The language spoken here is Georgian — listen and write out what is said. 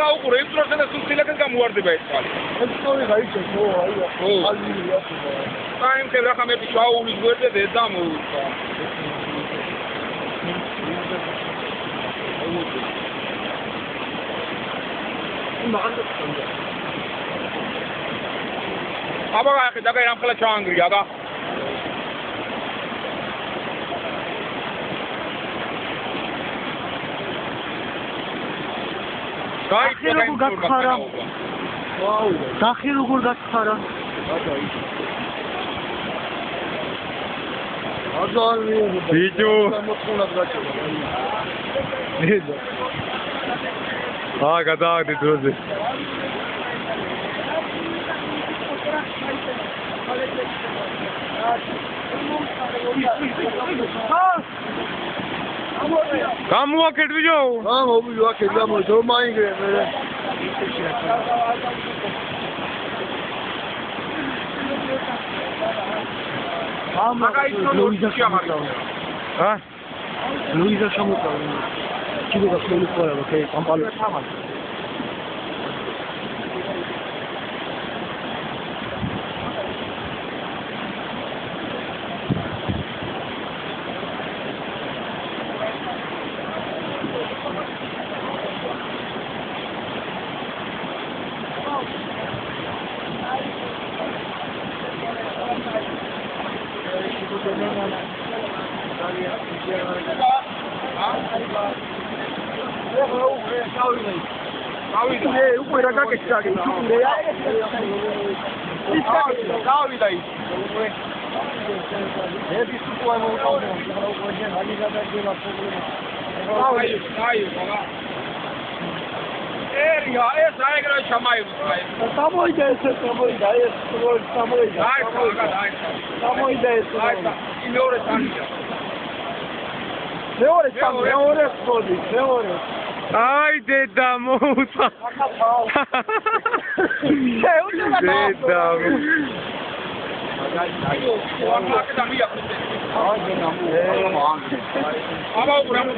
ახლა უყურე იმ დროს და სულ ხილაკად გამოواردება ეს ხალი. ეს სწორი გაიჩეს, ხო, აი, ალვილია. აი, მე რა ხამები ჩაუვლის გვერდზე და დამოუწყა. აბა ახლა დაგაი რამ ხლა ჩაანგრია და Daxi როგორ გაცხარა? ვაუ, Daxi როგორ გაცხარა? ბიჭო მოთხოვნად გაჭირდა. გადააგდე დროზე. გამოვაკეთ ბიჭო. მოვივაკეთ, გამოვიდო, მაინგრე მე. ლუიზა შემოწავა. ა? ლუიზა შემოწავა. კიდე გასული ხოლმე, ოკეი, ამპალე თამარ. უკვე რა გაკეთე? გავიდა ის. ეს ის უკვე მოუწევს, რა უკვე ჯერ გადაგელა პრობლემა. აი, ერია, ეს აიგრა ჩამაივრა. სამოიდა ეს, სამოიდა ეს, სამოიდა. აი, სამოიდა ეს. აი, მეორე თანხა. მეორე სკოდი, მეორე. აი დედა მოუწა. დედა. აბა უყურე ამ